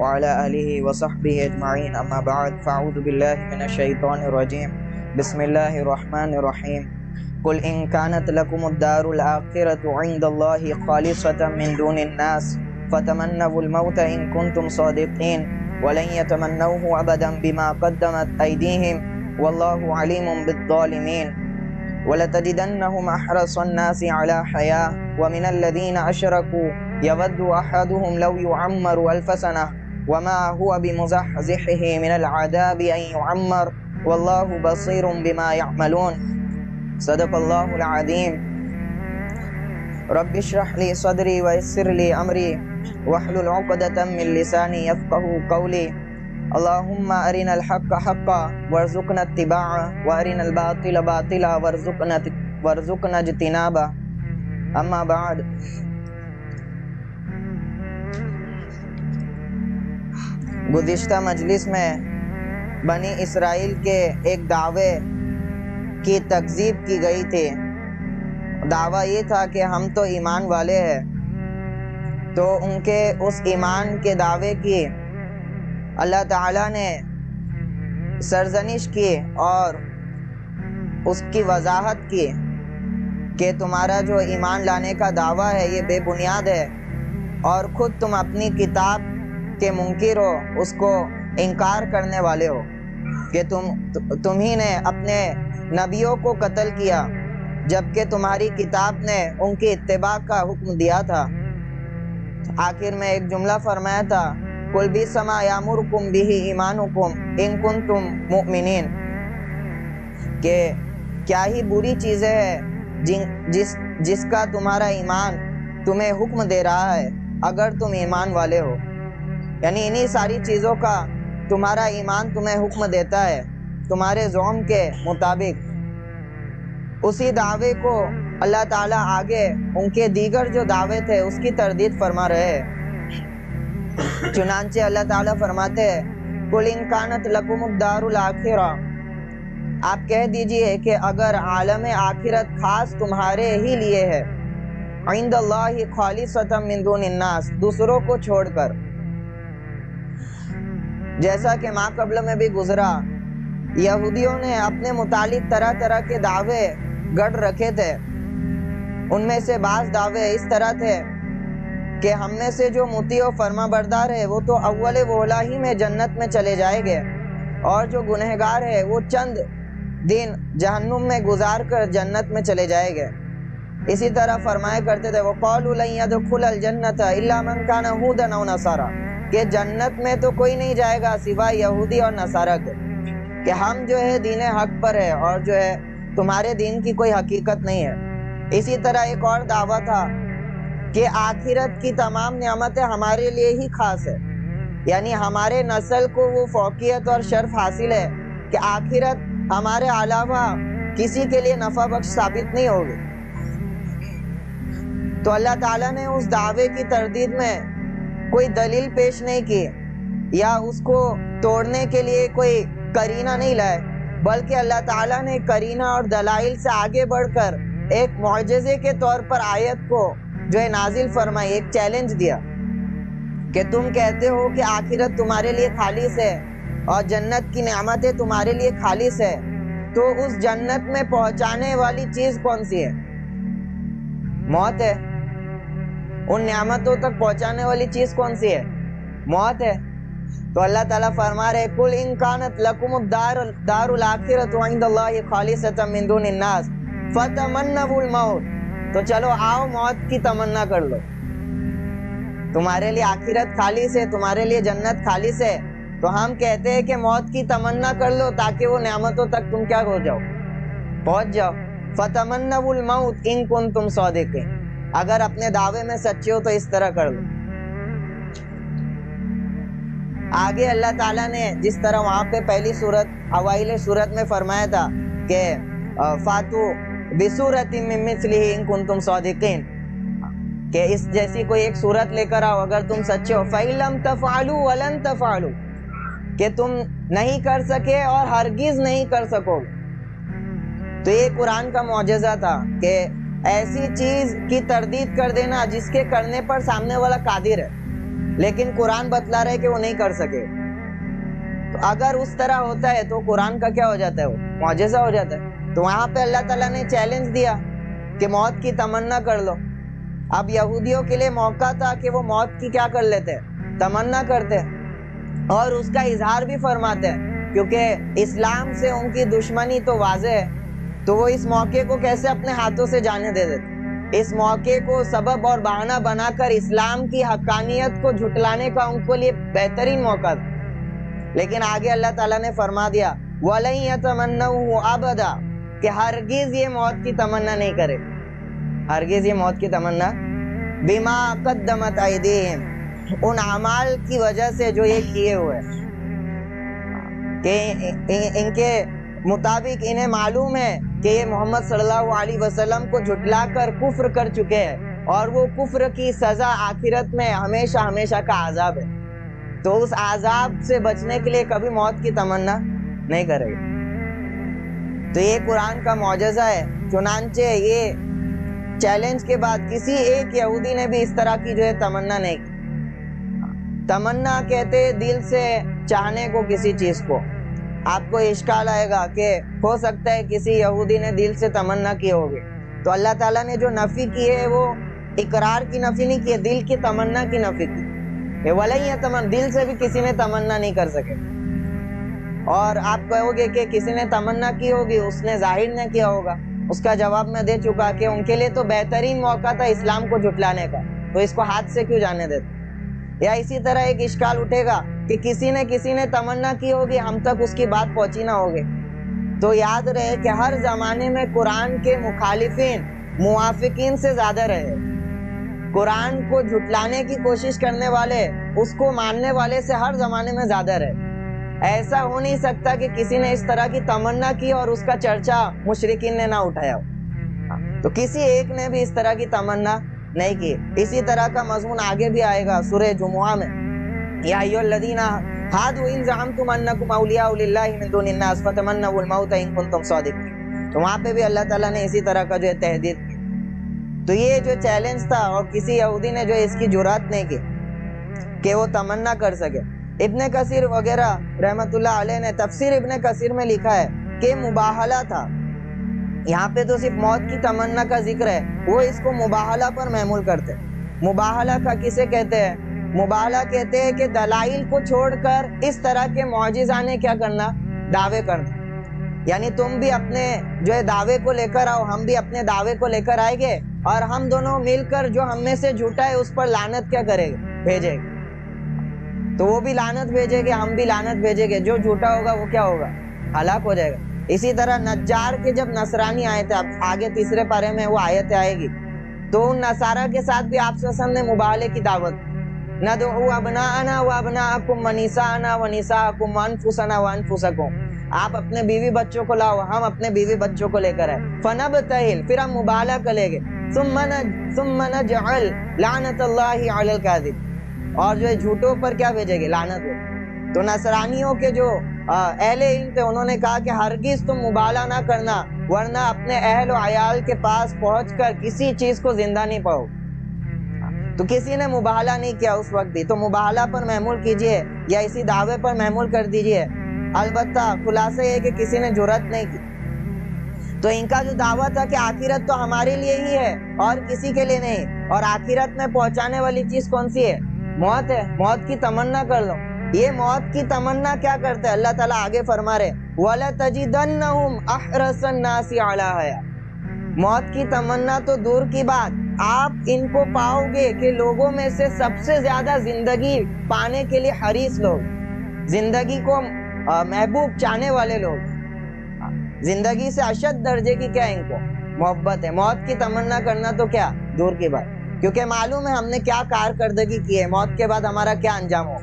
وعلى آله وصحبه أجمعين أما بعد فأعوذ بالله من الشيطان الرجيم بسم الله الرحمن الرحيم قل إن كانت لكم الدار الآخرة عند الله خالصة من دون الناس فتمنوا الموت إن كنتم صادقين ولن يتمنوه أبدا بما قدمت أيديهم والله عليم بالظالمين ولتجدنهم أحرص الناس على حياة ومن الذين أشركوا يود أحدهم لو يعمر 1000 سنة وما هو بمزحزحه من العذاب أن يعمر والله بصير بما يعملون صدق الله العظيم رب اشرح لي صدري ويسر لي أمري واحلل عقدة من لساني يفقهوا قولي اللهم أرنا الحق حقا وارزقنا اتباعه وأرنا الباطل باطلا وارزقنا اجتنابه أما بعد گزشتہ مجلس میں بنی اسرائیل کے ایک دعوے کی تکذیب کی گئی تھی۔ دعویٰ یہ تھا کہ ہم تو ایمان والے ہیں، تو ان کے اس ایمان کے دعوے کی اللہ تعالیٰ نے سرزنش کی اور اس کی وضاحت کی کہ تمہارا جو ایمان لانے کا دعویٰ ہے یہ بے بنیاد ہے اور خود تم اپنی کتاب کے منکر ہو، اس کو انکار کرنے والے ہو کہ تم ہی نے اپنے نبیوں کو قتل کیا جبکہ تمہاری کتاب نے ان کی اتباع کا حکم دیا تھا۔ آخر میں ایک جملہ فرمایا تھا قُلْ بِئْسَ مَا يَأْمُرُكُمْ بِهِ إِيمَانُكُمْ إِن كُنتُم مُؤْمِنِينَ کہ کیا ہی بری چیزیں ہیں جس کا تمہارا ایمان تمہیں حکم دے رہا ہے اگر تم ایمان والے ہو، یعنی انہی ساری چیزوں کا تمہارا ایمان تمہیں حکم دیتا ہے تمہارے زعم کے مطابق۔ اسی دعوے کو اللہ تعالیٰ آگے ان کے دیگر جو دعوے تھے اس کی تردید فرما رہے ہیں۔ چنانچہ اللہ تعالیٰ فرماتے ہیں قُلْ إِن كَانَتْ لَكُمُ الدَّارُ الْآخِرَةُ آپ کہہ دیجئے کہ اگر عالم آخرت خاص تمہارے ہی لیے ہے، عند اللہ خالصۃ من دون الناس دوسروں کو چھوڑ کر، جیسا کہ ماں قبل میں بھی گزرا، یہودیوں نے اپنے متعلق طرح طرح کے دعوے گڑھ رکھے تھے۔ ان میں سے بعض دعوے اس طرح تھے کہ ہم میں سے جو مطیع و فرما بردار ہے وہ تو اول وہلا ہی میں جنت میں چلے جائیں گے، اور جو گنہگار ہے وہ چند دن جہنم میں گزار کر جنت میں چلے جائیں گے۔ اسی طرح فرمایا کرتے تھے وَقَالُوا لَن يَدْخُلَ الْجَنَّةَ إِلَّا مَنْ كَانَ هُودًا أَوْ نَصَارَىٰ کہ جنت میں تو کوئی نہیں جائے گا سوائے یہودی اور نصارہ کے، کہ ہم جو ہے دین حق پر ہے اور جو ہے تمہارے دین کی کوئی حقیقت نہیں ہے۔ اسی طرح ایک اور دعویٰ تھا کہ آخرت کی تمام نعمتیں ہمارے لیے ہی خاص ہے، یعنی ہمارے نسل کو وہ فوقیت اور شرف حاصل ہے کہ آخرت ہمارے علاوہ کسی کے لیے نفع بخش ثابت نہیں ہوگی۔ تو اللہ تعالیٰ نے اس دعوے کی تردید میں کوئی دلیل پیش نہیں کی یا اس کو توڑنے کے لیے کوئی کرینہ نہیں لائے، بلکہ اللہ تعالیٰ نے کرینہ اور دلائل سے آگے بڑھ کر ایک معجزے کے طور پر آیت کو جو ہے نازل فرمائی، ایک چیلنج دیا کہ تم کہتے ہو کہ آخرت تمہارے لیے خالص ہے اور جنت کی نعمتیں تمہارے لیے خالص ہے، تو اس جنت میں پہنچانے والی چیز کون سی ہے؟ موت ہے۔ ان نعمتوں تک پہنچانے والی چیز کون سی ہے؟ موت ہے۔ تو اللہ تعالیٰ فرما رہے قُلْ إِن كَانَتْ لَكُمُ الدَّارُ الْآخِرَةُ عِندَ اللَّهِ خَالِصَةً مِّن دُونِ النَّاسِ فَتَمَنَّوُا الْمَوْتَ تو چلو آؤ موت کی تمنا کر لو، تمہارے لیے آخرت خالص ہے، تمہارے لیے جنت خالص ہے، تو ہم کہتے ہیں کہ موت کی تمنا کر لو تاکہ وہ نعمتوں تک تم کیا ہو جاؤ، پہنچ جاؤ۔ فَتَمَنَّوُا الْمَوْتَ إِن كُنتُمْ صَادِقِينَ اگر اپنے دعوے میں سچے ہو تو اس طرح کر لو۔ آگے اللہ تعالیٰ نے جس طرح وہاں پہ پہلی سورت اوائل سورت میں فرمایا تھا کہ فاتو بسورۃ من مثلہ ان کنتم صادقین کہ اس جیسی کوئی ایک صورت لے کر آؤ اگر تم سچے ہو، فَإِن لَمْ تَفْعَلُوا وَلَن تَفْعَلُوا کہ تم نہیں کر سکے اور ہرگز نہیں کر سکو۔ تو یہ قرآن کا معجزہ تھا کہ ایسی چیز کی تردید کر دینا جس کے کرنے پر سامنے والا قادر ہے، لیکن قرآن بتلا رہے کہ وہ نہیں کر سکے. تو اگر اس طرح ہوتا ہے تو قرآن کا کیا ہو جاتا ہے؟ وہ معجزہ ہو جاتا ہے. تو وہاں پہ اللہ تعالیٰ نے چیلنج دیا کہ موت کی تمنا کر لو. اب یہودیوں کے لیے موقع تھا کہ وہ موت کی کیا کر لیتے، تمنا کرتے، اور اس کا اظہار بھی فرماتے ہیں، کیونکہ اسلام سے ان کی دشمنی تو واضح ہے. تو وہ اس موقع کو کیسے اپنے ہاتھوں سے جانے دے دیتے؟ اس موقع کو سبب اور بہانہ بنا کر اسلام کی حقانیت کو جھٹلانے کا ان کو لیے بہترین موقع تھا. لیکن آگے اللہ تعالیٰ نے فرما دیا وَلَن يَتَمَنَّوْهُ أَبَدًا کہ ہرگز یہ موت کی تمنا نہیں کرے، ہرگز یہ موت کی تمنا بِمَا قَدَّمَتْ أَيْدِيهِمْ ان اعمال کی وجہ سے جو یہ کیے ہوئے، کہ ان کے مطابق انہیں معلوم ہے کہ یہ محمد صلی اللہ علیہ وسلم کو جھٹلا کر کفر کر چکے ہیں، اور وہ کفر کی سزا آخرت میں ہمیشہ ہمیشہ کا عذاب ہے. تو اس عذاب سے بچنے کے لیے کبھی موت کی تمنا نہیں کرے گا. تو یہ قرآن کا معجزہ ہے. چنانچہ یہ چیلنج کے بعد کسی ایک یہودی نے بھی اس طرح کی جو ہے تمنا نہیں کی. تمنا کہتے دل سے چاہنے کو کسی چیز کو. آپ کو اشکال آئے گا کہ ہو سکتا ہے کسی یہودی نے دل سے تمنا کی ہوگی. تو اللہ تعالیٰ نے جو نفی کی ہے وہ اقرار کی نفی نہیں کی ہے، دل کی تمنا کی نفی کی. وَلَن يَتَمَنَّ دل سے بھی کسی نے تمنا نہیں کر سکے. اور آپ کہو گے کہ کسی نے تمنا کی ہوگی، اس نے ظاہر نہ کیا ہوگا. اس کا جواب میں دے چکا کہ ان کے لیے تو بہترین موقع تھا اسلام کو جھٹلانے کا، تو اس کو ہاتھ سے کیوں جانے دیتے؟ یا اسی طرح ایک اشکال اٹھے گا کہ کسی نے تمنا کی ہوگی، ہم تک اس کی بات پہنچی نہ ہوگی. تو یاد رہے کہ ہر زمانے میں قرآن کے مخالفین موافقین سے زیادہ رہے. قرآن کو جھٹلانے کی کوشش کرنے والے اس کو ماننے والے سے ہر زمانے میں زیادہ رہے. ایسا ہو نہیں سکتا کہ کسی نے اس طرح کی تمنا کی اور اس کا چرچا مشرکین نے نہ اٹھایا ہو. تو کسی ایک نے بھی اس طرح کی تمنا نہیں کی. اسی طرح کا مضمون آگے بھی آئے گا سورہ جمعہ میں، یا ایھا الذین ھادوا ان زعمتم انکم اولیاء للہ من دون الناس فتمنوا الموت ان کنتم صادقین. تو وہاں پہ بھی اللہ تعالیٰ نے اسی طرح کا جو ہے تہدید کی. تو یہ جو چیلنج تھا، اور کسی یہودی نے جو اس کی جرات نہیں کی کہ وہ تمنا کر سکے. ابن کثیر وغیرہ رحمت اللہ علیہ نے تفسیر ابن کثیر میں لکھا ہے کہ مباہلہ تھا. یہاں پہ تو صرف موت کی تمنا کا ذکر ہے، وہ اس کو مباہلہ پر محمول کرتے. مباہلہ کا کسے کہتے ہیں؟ مباہلہ کہتے ہیں کہ دلائل کو چھوڑ کر اس طرح کے معجزانے کیا کرنا، دعوے کرنا. یعنی تم بھی اپنے جو ہے دعوے کو لے کر آؤ، ہم بھی اپنے دعوے کو لے کر آئیں گے، اور ہم دونوں مل کر جو ہم میں سے جھوٹا ہے اس پر لعنت کیا کرے گے، بھیجے گے. تو وہ بھی لعنت بھیجے گے، ہم بھی لعنت بھیجے گے. جو جھوٹا ہوگا وہ کیا ہوگا، ہلاک ہو جائے گا. اسی طرح نجار کے جب نصرانی آئے تھے، اب آگے تیسرے پارے میں وہ آیت آئے گی، تو ان نصارہ کے ساتھ بھی آپ صلی اللہ علیہ وسلم نے مباہلے کی دعوت. ندعو ابناءنا وابناءکم ونساءنا ونساءکم وانفسنا وانفسکم. آپ اپنے بیوی بچوں کو لاؤ، ہم اپنے بیوی بچوں کو لے کر آئے. فنبتہل پھر ہم مباہلہ کریں گے. ثم نجعل لعنت اللہ علی الکاذب اور جو ہے جھوٹوں پر کیا بھیجے گے، لعنت ہو. تو نصرانیوں کے جو اہل علم تھے انہوں نے کہا کہ ہرگز تم مباہلہ نہ کرنا، ورنہ اپنے اہل و عیال کے پاس پہنچ کر کسی چیز کو زندہ نہیں پاؤ. تو کسی نے مباہلہ نہیں کیا اس وقت بھی. تو مباہلہ پر محمول کیجئے یا اسی دعوے پر محمول کر دیجئے. البتہ خلاصہ یہ کہ کسی نے جرات نہیں کی. تو ان کا جو دعویٰ تھا کہ آخرت تو ہمارے لیے ہی ہے اور کسی کے لیے نہیں، اور آخرت میں پہنچانے والی چیز کون سی ہے، موت ہے. موت کی تمنا کر لو. یہ موت کی تمنا کیا کرتا ہے؟ اللہ تعالیٰ آگے فرما رہے وَلَتَجِدَنَّهُمْ أَحْرَصَ النَّاسِ عَلَىٰ حَيَاةٍ. موت کی تمنا تو دور کی بات، آپ ان کو پاؤ گے کہ لوگوں میں سے سب سے زیادہ زندگی پانے کے لیے حریص لوگ، زندگی کو محبوب چاہنے والے لوگ، زندگی سے اشد درجے کی کیا ان کو محبت ہے. موت کی تمنا کرنا تو کیا دور کی بات، کیونکہ معلوم ہے ہم نے کیا کارکردگی کی ہے، موت کے بعد ہمارا کیا انجام ہو،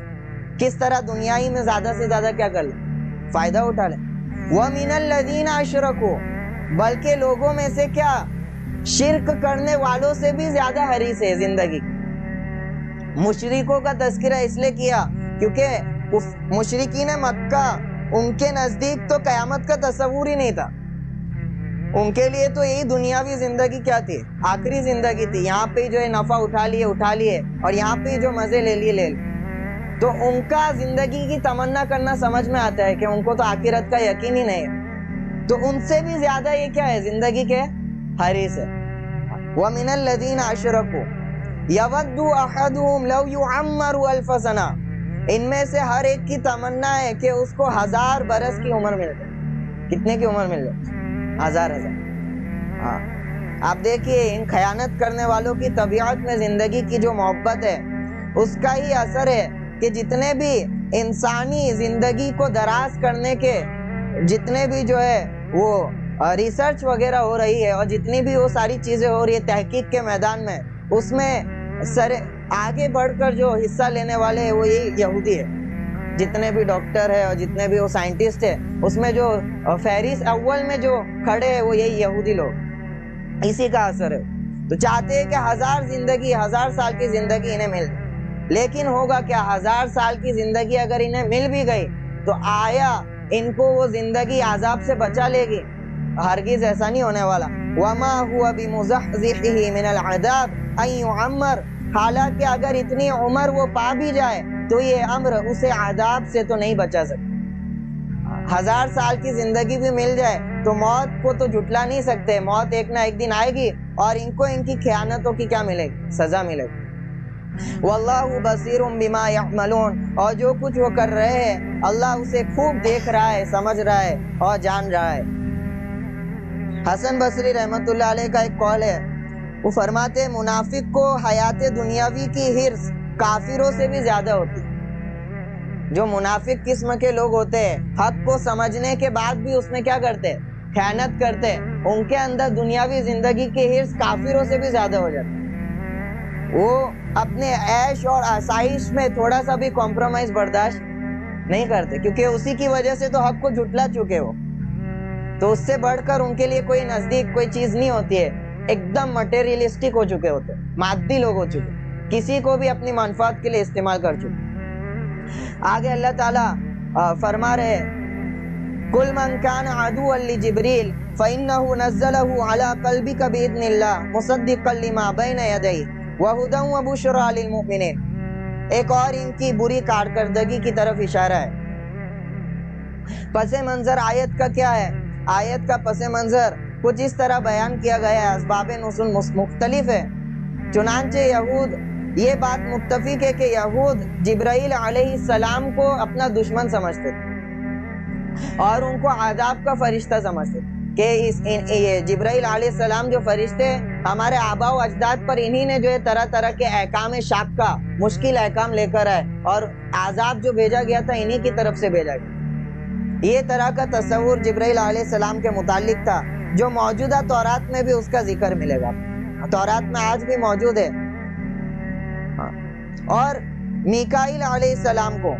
کس طرح دنیا ہی میں زیادہ سے زیادہ کیا کر لیں، فائدہ اٹھا لیں. وَمِنَ الَّذِينَ أَشْرَكُوا بلکہ لوگوں میں سے کیا شرک کرنے والوں سے بھی زیادہ حریص ہے زندگی. مشرکوں کا تذکرہ اس لیے کیا کیونکہ مشرکین مکہ ان کے نزدیک تو قیامت کا تصور ہی نہیں تھا. ان کے لیے تو یہی دنیاوی زندگی کیا تھی، آخری زندگی تھی. یہاں پہ جو ہے نفع اٹھا لیے اور یہاں پہ جو مزے لے لیے. تو ان کا زندگی کی تمنا کرنا سمجھ میں آتا ہے کہ ان کو تو آخرت کا یقین ہی نہیں ہے، تو ان سے بھی زیادہ یہ کیا ہے، زندگی کے حریص ہے۔ وَمِنَ الَّذِينَ أَشْرَكُوا يَوَدُّ أَحَدُهُمْ لَوْ يُعَمَّرُ أَلْفَ سَنَةٍ، ان میں سے ہر ایک کی تمنا ہے کہ اس کو 1000 برس کی عمر مل جائے۔ کتنے کی عمر مل جائے؟ 1000۔ ہاں، آپ دیکھیے ان خیانت کرنے والوں کی طبیعت میں زندگی کی جو محبت ہے اس کا ہی اثر ہے کہ جتنے بھی انسانی زندگی کو دراز کرنے کے جتنے بھی جو ہے وہ ریسرچ وغیرہ ہو رہی ہے اور جتنی بھی وہ ساری چیزیں ہو رہی ہے تحقیق کے میدان میں، اس میں آگے بڑھ کر جو حصہ لینے والے ہیں وہ یہی یہودی ہے۔ جتنے بھی ڈاکٹر ہے اور جتنے بھی وہ سائنٹسٹ ہے اس میں جو فہرست اول میں جو کھڑے ہیں وہ یہی یہودی لوگ، اسی کا اثر ہے۔ تو چاہتے ہیں کہ 1000 سال کی زندگی انہیں مل جائے، لیکن ہوگا کیا؟ 1000 سال کی زندگی اگر انہیں مل بھی گئی تو آیا ان کو وہ زندگی عذاب سے بچا لے گی؟ ہرگز ایسا نہیں ہونے والا۔ وَمَا هُوَ بِمُزَحْزِحِهِ مِنَ الْعَذَابِ أَن يُعَمَّرَ، حالانکہ اگر اتنی عمر وہ پا بھی جائے تو یہ امر اسے عذاب سے تو نہیں بچا سکتا۔ 1000 سال کی زندگی بھی مل جائے تو موت کو تو جھٹلا نہیں سکتے، موت ایک نہ ایک دن آئے گی اور ان کو ان کی خیانتوں کی کیا ملے گی؟ سزا ملے گی۔ واللہ بصیر بما یعملون، اور جو کچھ وہ کر رہے ہیں اللہ اسے خوب دیکھ رہا ہے، سمجھ رہا ہے اور جان رہا ہے۔ حسن بصری رحمت اللہ علیہ کا ایک قول ہے، وہ فرماتے ہیں منافق کو حیات دنیاوی کی حرص کافروں سے بھی زیادہ ہوتی ہے۔ جو منافق قسم کے لوگ ہوتے ہیں حق کو سمجھنے کے بعد بھی اس میں کیا کرتے ہیں؟ خیانت کرتے ہیں، ان کے اندر دنیاوی زندگی کی حرص کافروں سے بھی زیادہ ہو جاتی ہے۔ وہ اپنے عیش اور آسائش میں تھوڑا سا بھی کمپرومائز برداشت نہیں کرتے، کیونکہ اسی کی وجہ سے تو حق کو جھٹلا چکے ہو، تو اس سے بڑھ کر ان کے لیے کوئی نزدیک کوئی چیز نہیں ہوتی ہے، ایک دم مٹیریلسٹک ہو چکے ہوتے، مادی لوگ ہو چکے، کسی کو بھی اپنی منفعت کے لیے استعمال کر چکے۔ آگے اللہ تعالیٰ فرما رہے قُلْ مَنْ كَانَ عَدُوًّا لِجِبْرِيلَ فَإِنَّهُ نَزَّلَهُ عَلَى قَلْبِكَ بِإِذْنِ اللَّهِ مُصَدِّقًا لِمَا بَيْنَ يَدَيْهِ وَهُدًى وَبُشْرًى لِلْمُؤْمِنِينَ۔ ایک اور ان کی بری کارکردگی کی طرف اشارہ ہے۔ پس منظر آیت کا کیا ہے؟ آیت کا پس منظر کچھ اس طرح بیان کیا گیا ہے، اسباب نزول مختلف ہے۔ چنانچہ یہود یہ بات متفق ہے کہ یہود جبرائیل علیہ السلام کو اپنا دشمن سمجھتے تھے اور ان کو عذاب کا فرشتہ سمجھتے تھے کہ یہ جبرائیل علیہ السلام جو فرشتے ہمارے آباء و اجداد پر انہی نے جو ہے طرح طرح کے احکام شاقہ مشکل احکام لے کر آئے، اور عذاب جو بھیجا گیا تھا انہی کی طرف سے بھیجا گیا۔ یہ طرح کا تصور جبرائیل علیہ السلام کے متعلق تھا، جو موجودہ تورات میں بھی اس کا ذکر ملے گا، تورات میں آج بھی موجود ہے۔ اور میکائیل علیہ السلام کو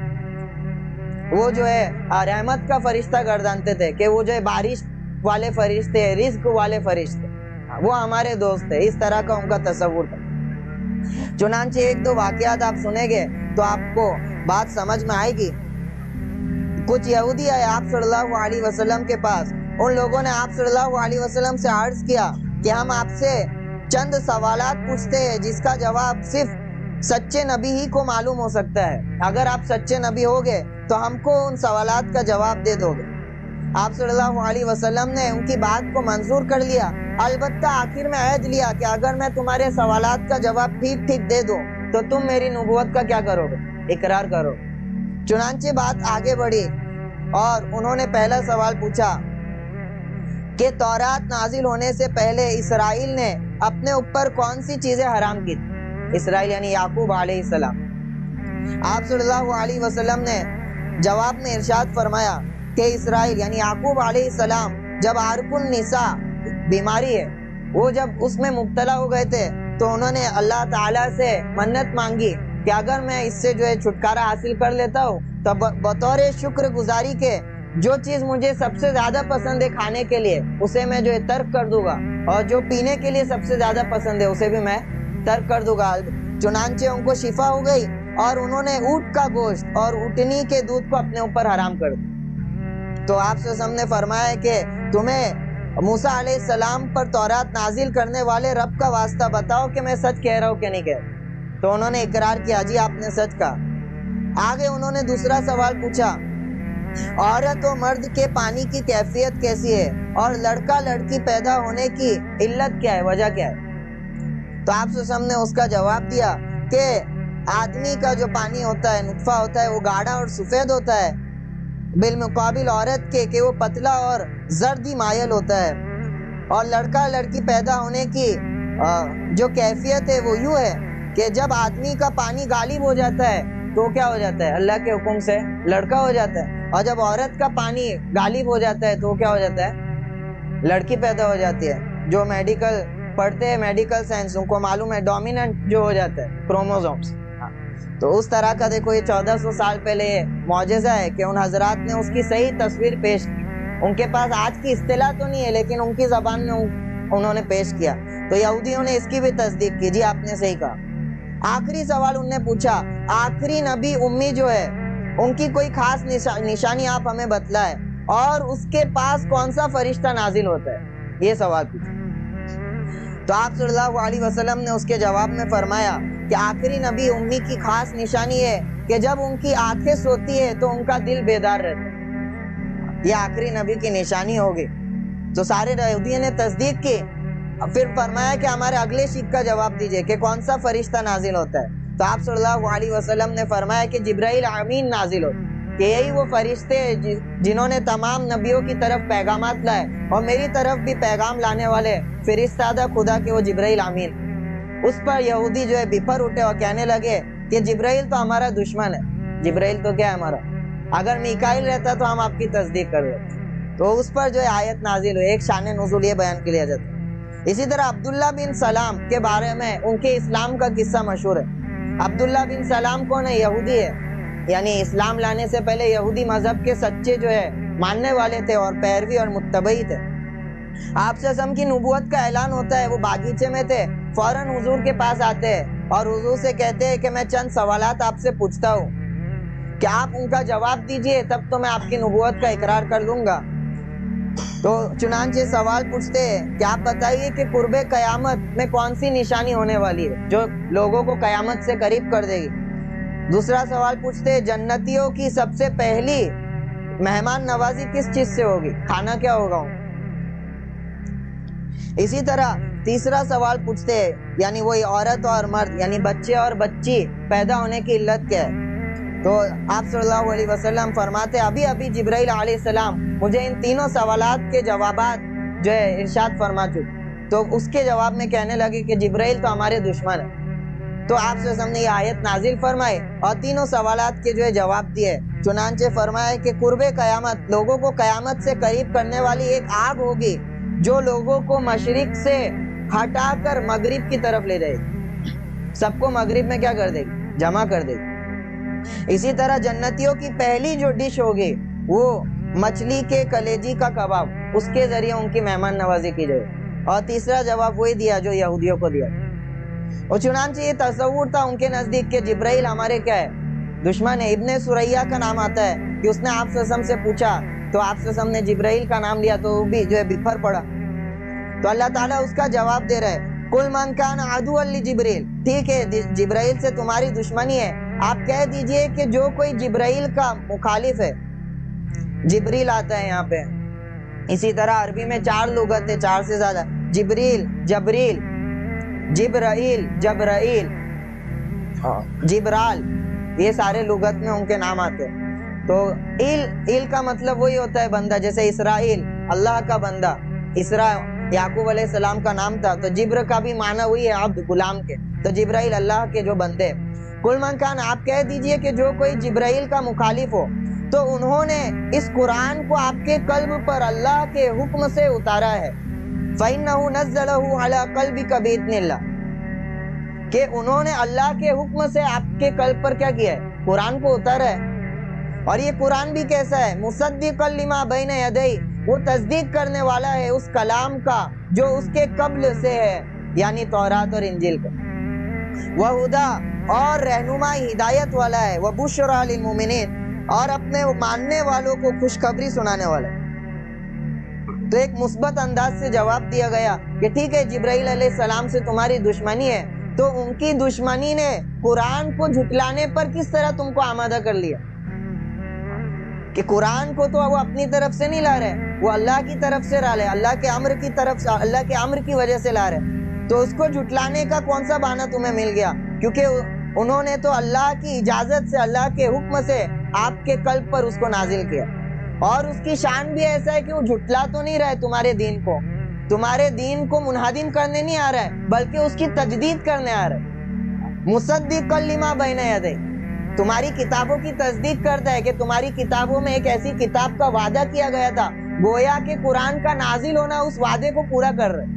وہ جو ہے رحمت کا فرشتہ گردانتے تھے کہ وہ جو ہے بارش والے فرشتے، رزق والے فرشتے، وہ ہمارے دوست ہیں، اس طرح کا ان کا تصور تھا۔ چنانچہ ایک دو واقعات آپ سنیں گے تو آپ کو بات سمجھ میں آئے گی۔ کچھ یہودی آئے آپ صلی اللہ علیہ وسلم کے پاس، ان لوگوں نے آپ صلی اللہ علیہ وسلم سے عرض کیا کہ ہم آپ سے چند سوالات پوچھتے ہیں جس کا جواب صرف سچے نبی ہی کو معلوم ہو سکتا ہے، اگر آپ سچے نبی ہوگے تو ہم کو ان سوالات کا جواب دے دو گے۔ آپ صلی اللہ علیہ وسلم نے ان کی بات کو منظور کر لیا، البتہ آخر میں عہد لیا کہ اگر میں تمہارے سوالات کا جواب ٹھیک ٹھیک دے دوں تو تم میری نبوت کا کیا کرو گے؟ اقرار کرو۔ چنانچہ بات آگے بڑھی اور انہوں نے پہلا سوال پوچھا کہ تورات نازل ہونے سے پہلے اسرائیل نے اپنے اوپر کون سی چیزیں حرام کی تھی؟ اسرائیل یعنی یعقوب علیہ السلام۔ آپ صلی اللہ علیہ وسلم نے جواب میں ارشاد فرمایا کہ اسرائیل یعنی یعقوب علیہ السلام جب عرق النساء بیماری ہے وہ جب اس میں مبتلا ہو گئے تھے تو انہوں نے اللہ تعالیٰ سے منت مانگی کہ اگر میں اس سے جو ہے چھٹکارا حاصل کر لیتا ہوں تو بطور شکر گزاری کے جو چیز مجھے سب سے زیادہ پسند ہے کھانے کے لیے اسے میں جو ہے ترک کر دوں گا، اور جو پینے کے لیے سب سے زیادہ پسند ہے اسے بھی میں ترک کر دوں گا۔ چنانچہ ان کو شفا ہو گئی اور انہوں نے اونٹ کا گوشت اور اونٹنی کے دودھ کو اپنے اوپر حرام کر دیا۔ تو آپ سے ہم نے فرمایا کہ تمہیں موسیٰ علیہ السلام پر تورات نازل کرنے والے رب کا واسطہ بتاؤ کہ میں سچ کہہ رہا ہوں کہ نہیں کہہ رہا۔ تو انہوں نے اقرار کیا، جی آپ نے سچ کہا۔ آگے انہوں نے دوسرا سوال پوچھا، عورت و مرد کے پانی کی کیفیت کیسی ہے اور لڑکا لڑکی پیدا ہونے کی علت کیا ہے، وجہ کیا ہے؟ تو آپ صلی اللہ علیہ وسلم نے اس کا جواب دیا کہ آدمی کا جو پانی ہوتا ہے، نطفہ ہوتا ہے، وہ گاڑھا اور سفید ہوتا ہے، بالمقابل عورت کے کہ وہ پتلا اور زردی مائل ہوتا ہے، اور لڑکا لڑکی پیدا ہونے کی جو کیفیت ہے وہ یوں ہے کہ جب آدمی کا پانی غالب ہو جاتا ہے تو کیا ہو جاتا ہے؟ اللہ کے حکم سے لڑکا ہو جاتا ہے، اور جب عورت کا پانی غالب ہو جاتا ہے تو کیا ہو جاتا ہے؟ لڑکی پیدا ہو جاتی ہے۔ جو میڈیکل پڑھتے ہیں، میڈیکل سائنس، ان کو معلوم ہے ڈومیننٹ جو ہو جاتا ہے کروموزومز، تو اس طرح کا دیکھو یہ 1400 سال پہلے یہ معجزہ ہے کہ ان حضرات نے اس کی صحیح تصویر پیش کی۔ ان کے پاس آج کی اصطلاح تو نہیں ہے لیکن ان کی زبان میں انہوں نے پیش کیا، تو یہودیوں نے اس کی بھی تصدیق کی، جی آپ نے صحیح کہا۔ آخری سوال انہوں نے پوچھا، آخری نبی امی جو ہے ان کی کوئی خاص نشانی آپ ہمیں بتلائے، اور اس کے پاس کون سا فرشتہ نازل ہوتا ہے، یہ سوال پوچھا۔ تو آپ صلی اللہ علیہ وسلم نے اس کے جواب میں فرمایا کہ آخری نبی امی کی خاص نشانی ہے کہ جب ان کی آنکھیں سوتی ہے تو ان کا دل بیدار رہتا ہے، یہ آخری نبی کی نشانی ہوگی۔ تو سارے یہودیوں نے تصدیق کی، پھر فرمایا کہ ہمارے اگلے شک کا جواب دیجئے کہ کون سا فرشتہ نازل ہوتا ہے۔ تو آپ صلی اللہ علیہ وسلم نے فرمایا کہ جبرائیل امین نازل ہوتا ہے، کہ یہی وہ فرشتے جنہوں نے تمام نبیوں کی طرف پیغامات لائے، اور میری طرف بھی پیغام لانے والے فرستادہ خدا کے وہ جبرائیل امین۔ اس پر یہودی جو ہے بفر اٹھے اور کہنے لگے کہ جبرائیل تو ہمارا دشمن ہے، جبرائیل تو کیا ہے ہمارا، اگر میکائیل رہتا تو ہم آپ کی تصدیق کر دیتے۔ تو اس پر جو ہے آیت نازل ہوئی، ایک شان نزول یہ بیان کیا جاتا ہے۔ اسی طرح عبداللہ بن سلام کے بارے میں ان کے اسلام کا قصہ مشہور ہے۔ عبداللہ بن سلام کون ہے؟ یہودی ہے، یعنی اسلام لانے سے پہلے یہودی مذہب کے سچے جو ہے ماننے والے تھے اور پیروی اور متبعی تھے۔ آپ صلی اللہ علیہ وسلم کی نبوت کا اعلان ہوتا ہے، وہ باغیچے میں تھے، فوراً حضور کے پاس آتے ہیں اور حضور سے کہتے ہیں کہ میں چند سوالات آپ سے پوچھتا ہوں کہ آپ ان کا جواب دیجئے، تب تو میں آپ کی نبوت کا اقرار کر لوں گا۔ تو چنانچہ سوال پوچھتے ہیں کہ آپ بتائیے کہ قرب قیامت میں کون سی نشانی ہونے والی ہے جو لوگوں کو قیامت سے قریب کر دے گی۔ دوسرا سوال پوچھتے ہیں جنتیوں کی سب سے پہلی مہمان نوازی کس چیز سے ہوگی، کھانا کیا ہوگا۔ اسی طرح تیسرا سوال پوچھتے ہیں یعنی وہی عورت اور مرد یعنی بچے اور بچی پیدا ہونے کی علت کیا ہے۔ تو آپ صلی اللہ علیہ وسلم فرماتے ابھی جبرائیل علیہ السلام مجھے ان تینوں سوالات کے جوابات جو ہے ارشاد فرما چکے، تو اس کے جواب میں کہنے لگے کہ جبرائیل تو ہمارے دشمن ہے۔ تو آپ صلی اللہ علیہ وسلم نے یہ آیت نازل فرمائے اور تینوں سوالات کے جو ہے جواب دیے۔ چنانچہ فرمایا کہ قرب قیامت لوگوں کو قیامت سے قریب کرنے والی ایک آگ ہوگی جو لوگوں کو مشرق سے ہٹا کر مغرب کی طرف لے جائے گی، سب کو مغرب میں کیا کر دے گی، جمع کر دے گی۔ اسی طرح جنتیوں کی پہلی جو ڈش ہوگی وہ مچھلی کے کلیجی کا کباب، اس کے ذریعے ان کی مہمان نوازی کی جائے۔ اور تیسرا جواب وہی دیا جو یہودیوں کو دیا۔ اور چنانچہ یہ تصور تھا ان کے نزدیک کہ جبرائیل ہمارے کیا ہے، دشمن ہے۔ ابن سریہ کا نام آتا ہے کہ اس نے آپ صلی اللہ علیہ وسلم سے پوچھا تو آپ صلی اللہ علیہ وسلم نے جبرائیل کا نام لیا تو وہ بھی جو ہے بفر پڑا۔ تو اللہ تعالیٰ اس کا جواب دے رہا ہے قُلْ مَنْ كَانَ عَدُوًّا لِجِبْرِيلَ، ٹھیک ہے جبرائیل سے تمہاری دشمنی ہے، آپ کہہ دیجئے کہ جو کوئی جبرائیل کا مخالف ہے، جبریل آتا ہے یہاں پہ۔ اسی طرح عربی میں 4 لغت ہے، 4 سے زیادہ، جبریل، جبریل، جبرائیل، جبرائیل، جبرال، یہ سارے لغت میں ان کے نام آتے ہیں۔ تو ایل کا مطلب وہی ہوتا ہے بندہ، جیسے اسرائیل اللہ کا بندہ، اسرا یعقوب علیہ السلام کا نام تھا، تو جبر کا بھی معنی وہی ہے عبد، غلام کے، تو جبرائیل اللہ کے جو بندے۔ کل من کان، آپ کہہ دیجئے کہ جو کوئی جبرائیل کا مخالف ہو تو انہوں نے اس قرآن کو آپ کے قلب پر اللہ کے حکم سے اتارا ہے، فَإِنَّهُ نَزَّلَهُ عَلَىٰ قَلْبِكَ بِإِذْنِ اللَّهِ، کہ انہوں نے اللہ کے حکم سے آپ کے قلب پر کیا کیا ہے، قرآن کو اتارا ہے۔ اور یہ قرآن بھی کیسا ہے، مُصَدِّقًا لِمَا بَيْنَ يَدَيْهِ، وہ تصدیق کرنے والا ہے اس کلام کا جو اس کے قبل سے ہے، یعنی تورات اور انجیل کا۔ وَهُدًى، اور رہنمائی ہدایت والا ہے، وَبُشْرَىٰ لِلْمُؤْمِنِينَ، اور اپنے ماننے والوں کو خوشخبری سنانے والا ہے۔ تو ایک مثبت انداز سے جواب دیا گیا کہ ٹھیک ہے جبرائیل علیہ السلام سے تمہاری دشمنی ہے، تو ان کی دشمنی نے قرآن کو جھٹلانے پر کس طرح تم کو آمادہ کر لیا کہ قرآن کو تو وہ اپنی طرف سے نہیں لا رہے، وہ اللہ کی طرف سے لا رہے، اللہ کے امر کی طرف سے، اللہ کے امر کی وجہ سے لا رہے، تو اس کو جھٹلانے کا کون سا بہانہ تمہیں مل گیا؟ کیونکہ انہوں نے تو اللہ کی اجازت سے، اللہ کے حکم سے آپ کے قلب پر اس کو نازل کیا، اور اس کی شان بھی ایسا ہے کہ وہ جھٹلا تو نہیں رہے تمہارے دین کو، تمہارے دین کو منہدم کرنے نہیں آ رہا ہے، بلکہ اس کی تجدید کرنے آ رہا ہے۔ مصدقا لما بین یدیہ، تمہاری کتابوں کی تصدیق کرتا ہے کہ تمہاری کتابوں میں ایک ایسی کتاب کا وعدہ کیا گیا تھا، گویا کہ قرآن کا نازل ہونا اس وعدے کو پورا کر رہا ہے۔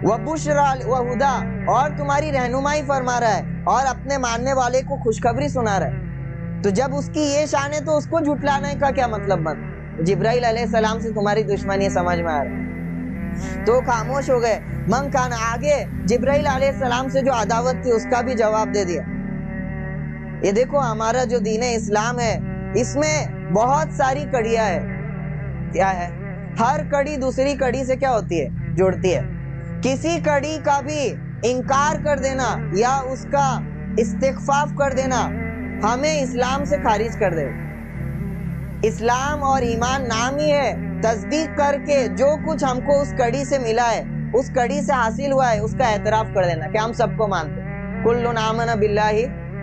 وَبُشْرَى وَهُدَى، اور تمہاری رہنمائی فرما رہا ہے اور اپنے ماننے والے کو خوشخبری سنا رہا ہے۔ تو جب اس کی یہ شان ہے تو اس کو جھٹلانے کا کیا مطلب بن؟ جبرائیل علیہ السلام سے تمہاری دشمنی سمجھ میں آ رہا ہے تو خاموش ہو گئے۔ من کان، آگے جبرائیل علیہ السلام سے جو عداوت تھی اس کا بھی جواب دے دیا۔ یہ دیکھو ہمارا جو دین اسلام ہے اس میں بہت ساری کڑیاں ہے۔ کیا ہے؟ ہر کڑی دوسری کڑی سے کیا ہوتی ہے؟ جڑتی ہے۔ کسی کڑی کا بھی انکار کر دینا یا اس کا استخفاف کر دینا ہمیں اسلام سے خارج کر دے۔ اسلام اور ایمان نام ہی ہے، تصدیق کر کے جو کچھ ہم کو اس کڑی سے ملا ہے، اس کڑی سے حاصل ہوا ہے، اس کا اعتراف کر دینا کہ ہم سب کو مانتے ہیں۔ کل آمن باللہ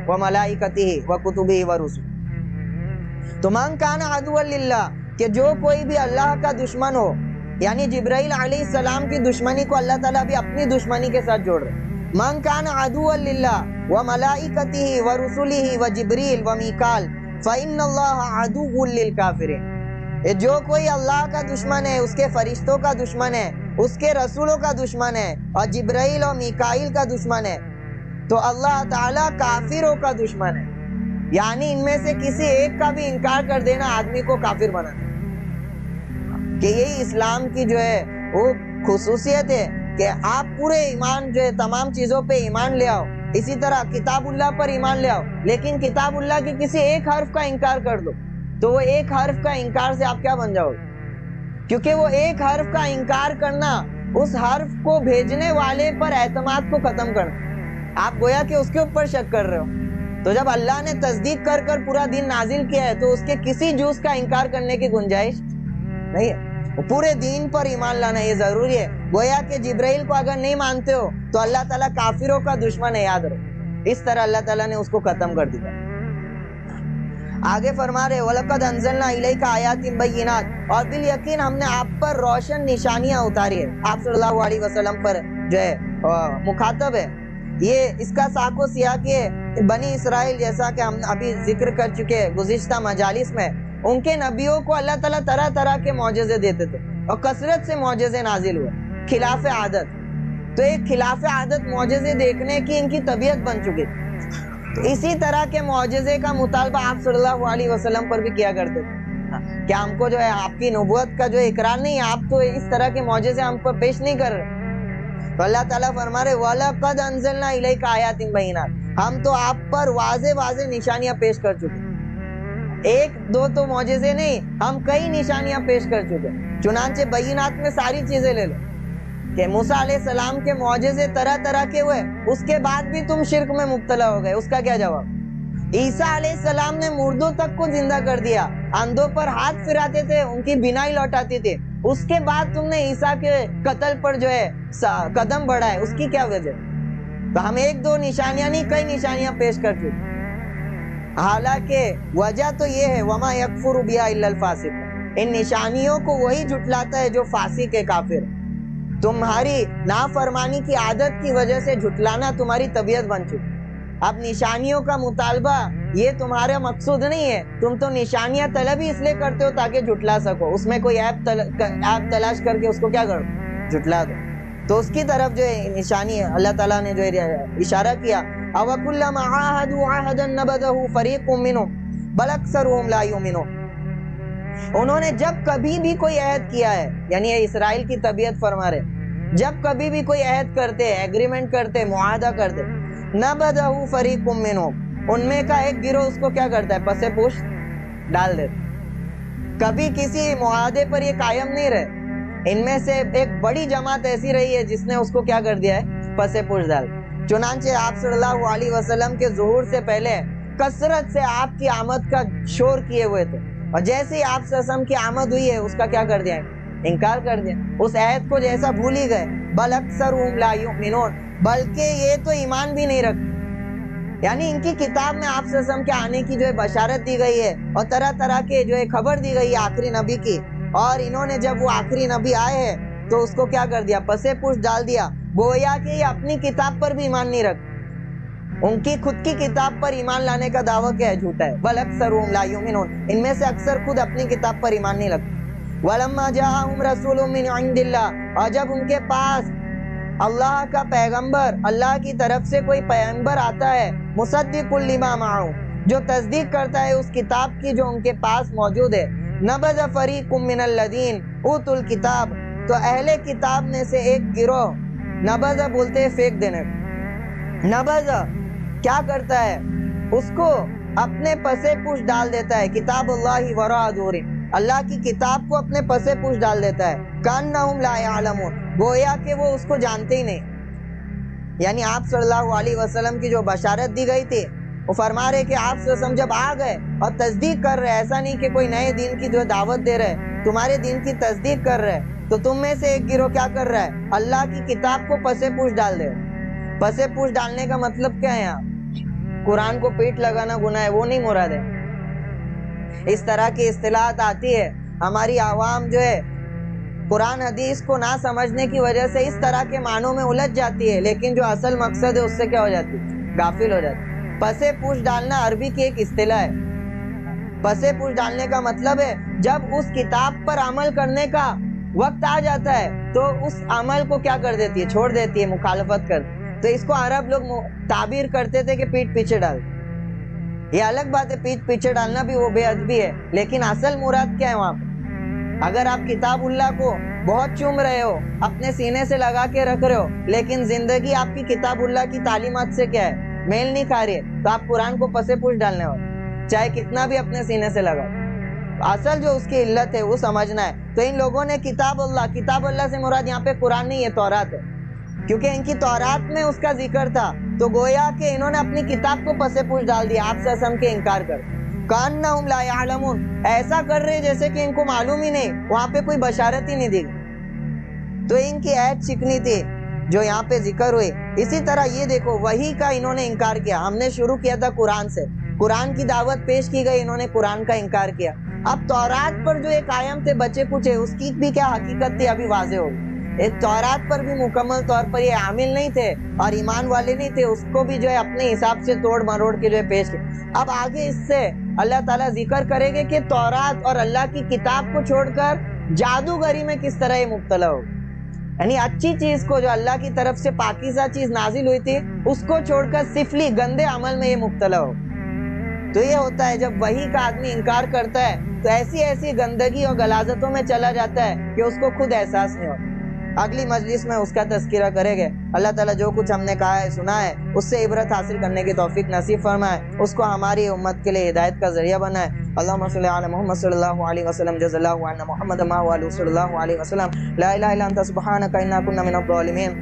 وملائکتہ وکتبہ ورسلہ۔ تو من کان عدوا للہ، کہ جو کوئی بھی اللہ کا دشمن ہو، یعنی جبرائیل علیہ السلام کی دشمنی کو اللہ تعالیٰ بھی اپنی دشمنی کے ساتھ جوڑ رہے۔ من کان عدوا للہ وملائکتہ ورسلہ وجبریل ومیکال فإن اللہ عدو للکافرین۔ جو کوئی اللہ کا دشمن ہے، اس کے فرشتوں کا دشمن ہے، اس کے رسولوں کا دشمن ہے، اور جبرائیل اور میکائیل کا دشمن ہے، تو اللہ تعالیٰ کافروں کا دشمن ہے۔ یعنی ان میں سے کسی ایک کا بھی انکار کر دینا آدمی کو کافر بنا، کہ یہی اسلام کی جو ہے وہ خصوصیت ہے کہ آپ پورے ایمان جو ہے تمام چیزوں پہ ایمان لے آؤ، اسی طرح کتاب اللہ پر ایمان لے آؤ، لیکن کتاب اللہ کے کسی ایک حرف کا انکار کر دو تو وہ ایک حرف کا انکار سے آپ کیا بن جاؤ گے؟ کیونکہ وہ ایک حرف کا انکار کرنا اس حرف کو بھیجنے والے پر اعتماد کو ختم کرنا، آپ گویا کہ اس کے اوپر شک کر رہے ہو۔ تو جب اللہ نے تصدیق کر کر پورا دین نازل کیا ہے تو اس کے کسی جز کا انکار کرنے کی گنجائش نہیں ہے۔ پورے دین پر ایمان لانا یہ ضروری ہے۔ گویا کہ جبرائیل کو اگر نہیں مانتے ہو تو اللہ تعالیٰ کافروں کا دشمن ہے، یاد رہو۔ اس طرح اللہ تعالیٰ نے اس کو ختم کر دیا۔ آگے فرما رہے وَلَقَدْ أَنزَلْنَا إِلَيْكَ آيَاتٍ بَيِّنَاتٍ، اور بالیقین ہم نے آپ پر روشن نشانیاں اتاری ہے۔ آپ صلی اللہ علیہ وسلم پر جو ہے مخاطب ہے۔ یہ اس کا ساق و سیاق یہ بنی اسرائیل، جیسا کہ ہم ابھی ذکر کر چکے گزشتہ مجالس میں، ان کے نبیوں کو اللہ تعالیٰ طرح طرح کے معجزے دیتے تھے اور کثرت سے معجزے نازل ہوئے خلاف عادت۔ تو ایک خلاف عادت معجزے دیکھنے کی ان کی طبیعت بن چکی تھی، تو اسی طرح کے معجزے کا مطالبہ آپ صلی اللہ علیہ وسلم پر بھی کیا کرتے تھے کہ ہم کو جو ہے آپ کی نبوت کا جو اقرار نہیں ہے، آپ تو اس طرح کے معجزے ہم پر پیش نہیں کر رہے۔ تو اللہ تعالیٰ فرما رہے وَلَقَدْ أَنزَلْنَا إِلَيْكَ آيَاتٍ بَيِّنَاتٍ، ہم تو آپ پر واضح واضح نشانیاں پیش کر چکے، ایک دو تو معجزے نہیں، ہم کئی نشانیاں پیش کر چکے۔ چنانچہ بینات میں ساری چیزیں لے لو کہ موسیٰ علیہ السلام کے معجزے طرح طرح کے ہوئے، اس کے بعد بھی تم شرک میں مبتلا ہو گئے، اس کا کیا جواب؟ عیسیٰ علیہ السلام نے مردوں تک کو زندہ کر دیا، اندھوں پر ہاتھ پھراتے تھے، ان کی بینائی لوٹاتی تھی، اس کے بعد تم نے عیسیٰ کے قتل پر جو ہے قدم بڑھائے، اس کی کیا وجہ؟ تو ہم ایک دو نشانیاں نہیں کئی نشانیاں پیش کر چکے۔ حالانکہ وجہ تو یہ ہے وَمَا يَكْفُرُ بِهَا إِلَّا الْفَاسِقُ، ان نشانیوں کو وہی جھٹلاتا ہے جو فاسق ہے، کافر ہے۔ تمہاری نافرمانی کی عادت کی وجہ سے جھٹلانا تمہاری طبیعت بن چکی۔ اب نشانیوں کا مطالبہ یہ تمہارا مقصود نہیں ہے، تم تو نشانیاں طلب ہی اس لیے کرتے ہو تاکہ جھٹلا سکو، اس میں کوئی ایپ تلاش کر کے اس کو کیا کرو؟ جھٹلا دو۔ تو اس کی طرف جو ہے نشانی اللہ تعالیٰ نے جو اشارہ کیا، أَوَكُلَّمَا عَاهَدُوا عَهْدًا نَبَذَهُ فَرِيقٌ مِّنْهُمْ بَلْ أَكْثَرُهُمْ لَا يُؤْمِنُونَ۔ انہوں نے جب کبھی بھی کوئی عہد کیا ہے، یعنی یہ اسرائیل کی طبیعت فرما رہے، جب کبھی بھی کوئی عہد کرتے، ایگریمنٹ کرتے، معاہدہ کرتے، نَبَذَهُ فَرِيقٌ مِّنْهُمْ، ان میں کا ایک گروہ اس کو کیا کرتا ہے؟ پس پوش ڈال دیتا۔ کبھی کسی معاہدے پر یہ قائم نہیں رہے، ان میں سے ایک بڑی جماعت ایسی رہی ہے جس نے اس کو کیا کر دیا ہے؟ پس پوش ڈال۔ چنانچہ آپ صلی اللہ علیہ وسلم کے ظہور سے پہلے کثرت سے آپ کی آمد کا شور کیے ہوئے تھے، اور جیسے ہی آپ صلی اللہ علیہ وسلم کی آمد ہوئی ہے اس کا کیا کر دیا؟ انکار کر دیا، اس عہد کو جیسا بھول ہی گئے۔ بل اکثرهم لا یؤمنون، بلکہ یہ تو ایمان بھی نہیں رکھتے۔ یعنی ان کی کتاب میں آپ صلی اللہ علیہ وسلم کے آنے کی جو ہے بشارت دی گئی ہے، اور طرح طرح کے جو ہے خبر دی گئی ہے آخری نبی کی، اور انہوں نے جب وہ آخری نبی آئے ہیں تو اس کو کیا کر دیا؟ پسے پوش ڈال دیا، گویا کہ یہ اپنی کتاب پر بھی ایمان نہیں رکھتے۔ ان کی خود کی کتاب پر ایمان لانے کا دعویٰ کیا ہے؟ جھوٹا ہے۔ بل اکثرهم لا یؤمنون، ان میں سے اکثر خود اپنی کتاب پر ایمان نہیں رکھتے۔ وَلَمَّا جَاءَهُمْ رَسُولٌ مِّنْ عِندِ اللَّهِ، اور جب ان کے پاس اللہ کا پیغمبر، اللہ کی طرف سے کوئی پیغمبر آتا ہے، مصدق لما معه، جو تصدیق کرتا ہے اس کتاب کی جو ان کے پاس موجود ہے، نبذ فریق من الذین اوتوا الکتاب، تو اہل کتاب میں سے ایک گروہ، نبذ بولتے ہیں پھینک دینے، نبذ کیا کرتا ہے؟ اس کو اپنے پسے پوش ڈال دیتا ہے، کتاب اللہ وراء ظہورہم، اللہ کی کتاب کو اپنے پسے پوش ڈال دیتا ہے، کأنہم لا یعلمون، گویا کہ وہ اس کو جانتے ہی نہیں۔ یعنی آپ صلی اللہ علیہ وسلم کی جو بشارت دی گئی تھی، وہ فرما رہے کہ آپ صلی اللہ علیہ وسلم جب آ گئے اور تصدیق کر رہے، ایسا نہیں کہ کوئی نئے دین کی جو دعوت دے رہے، تمہارے دین کی تصدیق کر رہے، تو تم میں سے ایک گروہ کیا کر رہا ہے؟ اللہ کی کتاب کو پسے پوش ڈال دے۔ پسے پوش ڈالنے کا مطلب کیا ہے؟ یہاں قرآن کو پیٹ لگانا گناہ ہے، وہ نہیں مراد ہے۔ اس طرح کی اصطلاحات آتی ہے، ہماری عوام جو ہے قرآن حدیث کو نہ سمجھنے کی وجہ سے اس طرح کے معنوں میں الجھ جاتی ہے، لیکن جو اصل مقصد ہے اس سے کیا ہو جاتی ہے؟ غافل ہو جاتی ہے۔ پسے پوش ڈالنا عربی کی ایک اصطلاح ہے۔ پسے پوش ڈالنے کا مطلب ہے جب اس کتاب پر عمل کرنے کا وقت آ جاتا ہے تو اس عمل کو کیا کر دیتی ہے؟ چھوڑ دیتی ہے، مخالفت کرتی ہے۔ تو اس کو عرب لوگ تعبیر کرتے تھے کہ پیٹ پیچھے ڈال۔ یہ الگ بات ہے، پیٹ پیچھے ڈالنا بھی وہ بے ادبی ہے، لیکن اصل مراد کیا ہے وہاں پہ؟ اگر آپ کتاب اللہ کو بہت چوم رہے ہو، اپنے سینے سے لگا کے رکھ رہے ہو، لیکن زندگی آپ کی کتاب اللہ کی تعلیمات سے کیا ہے؟ میل نہیں کھا رہی ہے، تو آپ قرآن کو پسے پوش ڈالنے ہو، چاہے کتنا بھی اپنے سینے سے لگا۔ اصل جو اس کی علت ہے وہ سمجھنا ہے۔ تو ان لوگوں نے کتاب اللہ سے مراد یہاں پہ قرآن نہیں ہے، تورات ہے، کیونکہ ان کی تورات میں اس کا ذکر تھا، تو گویا کہ انہوں نے اپنی کتاب کو پسے پوش ڈال دیا، آپ سے قسم کے انکار کر، کأنہم لا یعلمون، ایسا کر رہے جیسے کہ ان کو معلوم ہی نہیں، وہاں پہ کوئی بشارت ہی نہیں دی گئی۔ تو ان کی عہد شکنی تھی جو یہاں پہ ذکر ہوئی۔ اسی طرح یہ دیکھو، وحی کا انہوں نے انکار کیا۔ ہم نے شروع کیا تھا قرآن سے، قرآن کی دعوت پیش کی گئی، انہوں نے قرآن کا انکار کیا۔ اب تورات پر جو ایک قائم تھے بچے کچھ، اس کی بھی کیا حقیقت تھی ابھی واضح ہوگی۔ تورات پر بھی مکمل طور پر یہ عامل نہیں تھے اور ایمان والے نہیں تھے، اس کو بھی جو ہے اپنے حساب سے توڑ مروڑ کے جو ہے پیش کیا۔ اب آگے اس سے اللہ تعالیٰ ذکر کرے گے کہ تورات اور اللہ کی کتاب کو چھوڑ کر جادوگری میں کس طرح یہ مبتلا ہو، یعنی اچھی چیز کو جو اللہ کی طرف سے پاکیزہ چیز نازل ہوئی تھی اس کو چھوڑ کر سفلی گندے عمل میں یہ مبتلا ہو۔ تو یہ ہوتا ہے جب وحی کا آدمی انکار کرتا ہے تو ایسی گندگی اور غلاظتوں میں چلا جاتا ہے کہ اس کو خود احساس نہیں ہوتا۔ اگلی مجلس میں اس کا تذکرہ کریں گے۔ اللہ تعالیٰ جو کچھ ہم نے کہا ہے سنا ہے اس سے عبرت حاصل کرنے کی توفیق نصیب فرمائے، اس کو ہماری امت کے لیے ہدایت کا ذریعہ بنائے۔ اللہم صلی علی محمد صلی اللہ علیہ وسلم، جزا اللہ عنا محمد ما هو علیہ صلی اللہ علیہ وسلم، لا الہ الا انت سبحانک انا کنا من الظالمین۔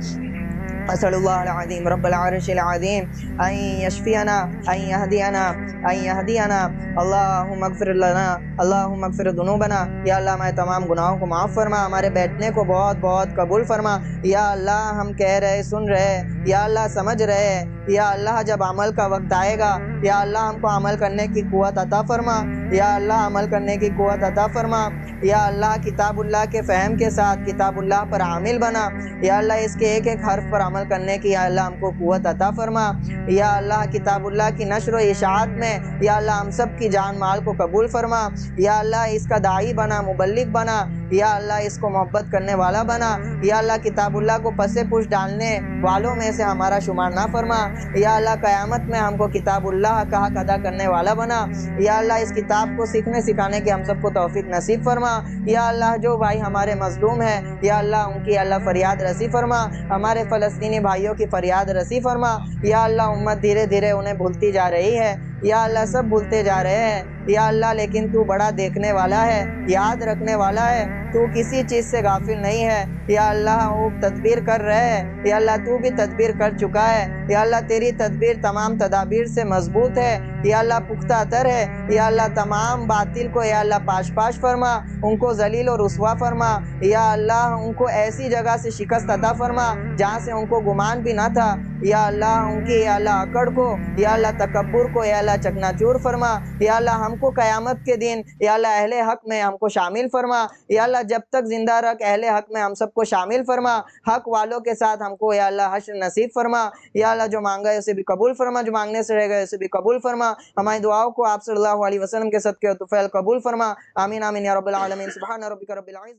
اسأل اللہ العظیم رب العرش العظیم ان یشفینا ان یہدینا اللہم اغفر لنا اللہم اغفر ذنوبنا۔ یا اللہ ہمارے تمام گناہوں کو معاف فرما، ہمارے بیٹھنے کو بہت بہت قبول فرما۔ یا اللہ ہم کہہ رہے، سن رہے، یا اللہ سمجھ رہے، یا اللہ جب عمل کا وقت آئے گا یا اللہ ہم کو عمل کرنے کی قوت عطا فرما، یا اللہ عمل کرنے کی قوت عطا فرما۔ یا اللہ کتاب اللہ کے فہم کے ساتھ کتاب اللہ پر عامل بنا، یا اللہ اس کے ایک ایک حرف پر عمل کرنے کی یا اللہ ہم کو قوت عطا فرما۔ یا اللہ کتاب اللہ کی نشر و اشاعت میں یا اللہ ہم سب کی جان مال کو قبول فرما۔ یا اللہ اس کا داعی بنا، مبلغ بنا، یا اللہ اس کو محبت کرنے والا بنا۔ یا اللہ کتاب اللہ کو پسے پوش ڈالنے والوں میں سے ہمارا شمار نہ فرما۔ یا اللہ قیامت میں ہم کو کتاب اللہ کا حق ادا کرنے والا بنا۔ یا اللہ اس کتاب کو سیکھنے سکھانے کی ہم سب کو توفیق نصیب فرما۔ یا اللہ جو بھائی ہمارے مظلوم ہیں یا اللہ ان کی اللہ فریاد رسی فرما، ہمارے فلسطینی بھائیوں کی فریاد رسی فرما۔ یا اللہ امت دھیرے دھیرے انہیں بھولتی جا رہی ہے، یا اللہ سب بھولتے جا رہے ہیں، یا اللہ لیکن تو بڑا دیکھنے والا ہے، یاد رکھنے والا ہے۔ تو کسی چیز سے غافل نہیں ہے۔ یا اللہ وہ تدبیر کر رہے ہیں، یا اللہ تو بھی تدبیر کر چکا ہے۔ یا اللہ تیری تدبیر تمام تدابیر سے مضبوط ہے، یا اللہ پختہ تر ہے۔ یا اللہ تمام باطل کو یا اللہ پاش پاش فرما، ان کو ذلیل و رسوا فرما۔ یا اللہ ان کو ایسی جگہ سے شکست عطا فرما جہاں سے ان کو گمان بھی نہ تھا۔ یا اللہ ان کی یا اللہ اکڑ کو، یا اللہ تکبر کو یا اللہ چکنا چور فرما۔ یا اللہ ہم کو قیامت کے دن یا اللہ اہل حق میں ہم کو شامل فرما۔ یا اللہ جب تک زندہ رکھ اہل حق میں ہم سب کو شامل فرما، حق والوں کے ساتھ ہم کو یا اللہ حشر نصیب فرما۔ یا اللہ جو مانگا ہے اسے بھی قبول فرما، جو مانگنے سے رہ گئے اسے بھی قبول فرما۔ ہماری دعاؤں کو آپ صلی اللہ علیہ وسلم کے صدقے و طفیل قبول فرما۔ آمین آمین یا رب العالمین۔ سبحان ربک رب العزت